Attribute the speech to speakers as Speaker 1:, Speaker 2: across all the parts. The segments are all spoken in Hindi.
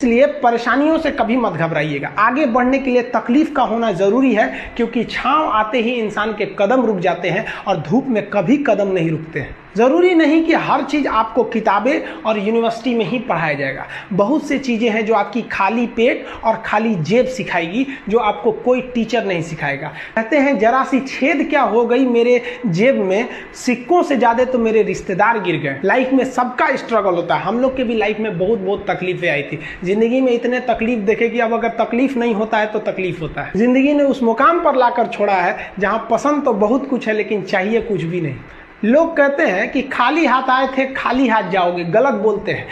Speaker 1: इसलिए परेशानियों से कभी मत घबराइएगा। आगे बढ़ने के लिए तकलीफ का होना जरूरी है, क्योंकि छांव आते ही इंसान के कदम रुक जाते हैं और धूप में कभी कदम नहीं रुकते हैं। जरूरी नहीं कि हर चीज आपको किताबें और यूनिवर्सिटी में ही पढ़ाया जाएगा। बहुत सी चीजें हैं जो आपकी खाली पेट और खाली जेब सिखाएगी, जो आपको कोई टीचर नहीं सिखाएगा। कहते हैं जरा सी छेद क्या हो गई मेरे जेब में, सिक्कों से ज्यादा तो मेरे रिश्तेदार गिर गए। लाइफ में सबका स्ट्रगल होता है। हम लोग के भी लाइफ में बहुत तकलीफें आई थी। जिंदगी में इतने तकलीफ देखे कि अब अगर तकलीफ नहीं होता है तो तकलीफ होता है। जिंदगी ने उस मुकाम पर लाकर छोड़ा है जहां पसंद तो बहुत कुछ है लेकिन चाहिए कुछ भी नहीं। लोग कहते हैं कि खाली हाथ आए थे खाली हाथ जाओगे, गलत बोलते हैं।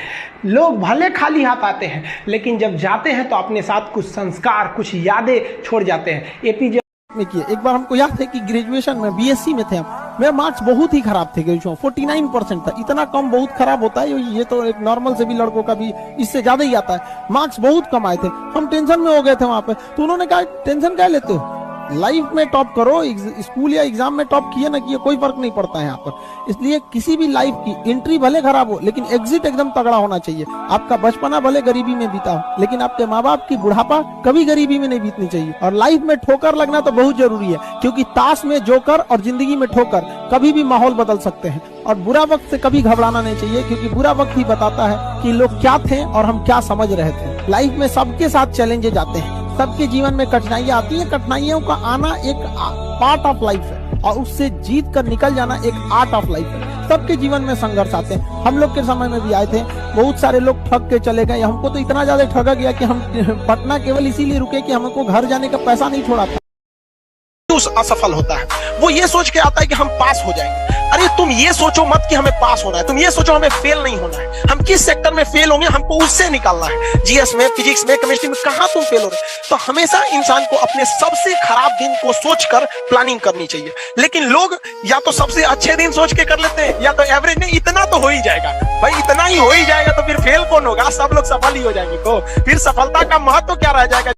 Speaker 1: लोग भले खाली हाथ आते हैं लेकिन जब जाते हैं तो अपने साथ कुछ संस्कार, कुछ यादें छोड़ जाते हैं। एपीजे
Speaker 2: में किए। एक बार हमको याद है कि ग्रेजुएशन में बीएससी में थे हम, मेरे मार्क्स बहुत ही खराब थे। ग्रेजुएशन 49% था। इतना कम बहुत खराब होता है, ये तो एक नॉर्मल से भी लड़कों का भी इससे ज्यादा ही आता है। मार्क्स बहुत कम आए थे, हम टेंशन में हो गए थे वहां पे। तो उन्होंने कहा टेंशन क्या लेते हो, लाइफ में टॉप करो, स्कूल या एग्जाम में टॉप किए ना किए कोई फर्क नहीं पड़ता है यहाँ पर। इसलिए किसी भी लाइफ की एंट्री भले खराब हो लेकिन एग्जिट एकदम तगड़ा होना चाहिए। आपका बचपना भले गरीबी में बीता हो लेकिन आपके माँ बाप की बुढ़ापा कभी गरीबी में नहीं बीतनी चाहिए। और लाइफ में ठोकर लगना तो बहुत जरूरी है, क्योंकि ताश में जोकर और जिंदगी में ठोकर कभी भी माहौल बदल सकते हैं। और बुरा वक्त से कभी घबराना नहीं चाहिए, क्योंकि बुरा वक्त ही बताता है कि लोग क्या थे और हम क्या समझ रहे थे। लाइफ में सबके साथ चैलेंजेस आते हैं, सबके जीवन में कठिनाइयां आती हैं। कठिनाइयों का आना एक पार्ट ऑफ लाइफ है और उससे जीत कर निकल जाना एक आर्ट ऑफ लाइफ है। सबके जीवन में संघर्ष आते हैं, हम लोग के समय में भी आए थे। बहुत सारे लोग ठग के चले गए, हमको तो इतना ज्यादा ठगा गया कि हम पटना केवल इसीलिए रुके कि हमको घर जाने का पैसा नहीं छोड़ा था।
Speaker 3: असफल होता है, वो ये सोच के आता है कि हम पास हो जाएंगे। अरे तुम ये सोचो मत कि हमें पास होना है, तुम ये सोचो हमें फेल नहीं होना है। हम किस सेक्टर में फेल होंगे हमको उससे निकालना है। जीएस में, फिजिक्स में, केमिस्ट्री में कहां तुम फेल हो रहे। तो हमेशा इंसान को अपने सबसे खराब दिन को सोचकर प्लानिंग करनी चाहिए। लेकिन लोग या तो सबसे अच्छे दिन सोच के कर लेते हैं या तो एवरेज नहीं, इतना तो हो ही जाएगा भाई, इतना ही हो ही जाएगा तो फिर फेल कौन होगा, सब लोग सफल ही हो जाएंगे। तो फिर सफलता का महत्व क्या रह जाएगा।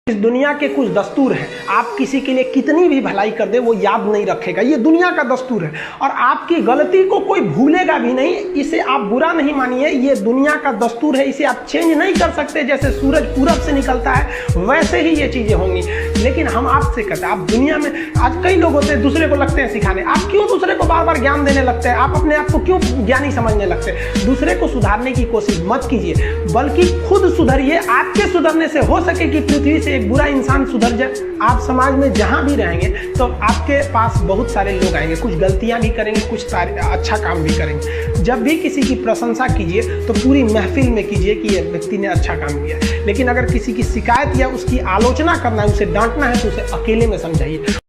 Speaker 1: इस दुनिया के कुछ दस्तूर हैं, आप किसी के लिए कितनी भी भलाई कर दे वो याद नहीं रखेगा। ये दुनिया का दस्तूर है और आपकी गलती को कोई भूलेगा भी नहीं। इसे आप बुरा नहीं मानिए, ये दुनिया का दस्तूर है, इसे आप चेंज नहीं कर सकते। जैसे सूरज पूरब से निकलता है वैसे ही ये चीजें होंगी। लेकिन हम आपसे कहते हैं, आप दुनिया में आज कई लोग होते हैं दूसरे को लगते हैं सिखाने, आप क्यों दूसरे को बार बार ज्ञान देने लगते हैं, आप अपने आप को क्यों ज्ञानी समझने लगते हैं। दूसरे को सुधारने की कोशिश मत कीजिए, बल्कि खुद सुधरिए। आपके सुधरने से हो सके कि पृथ्वी से एक बुरा इंसान सुधर जाए। आप समाज में जहां भी रहेंगे तो आपके पास बहुत सारे लोग आएंगे, कुछ गलतियां भी करेंगे, कुछ अच्छा काम भी करेंगे। जब भी किसी की प्रशंसा कीजिए तो पूरी महफिल में कीजिए कि यह व्यक्ति ने अच्छा काम किया। लेकिन अगर किसी की शिकायत या उसकी आलोचना करना है, उसे डांटना है तो उसे अकेले में समझाइए।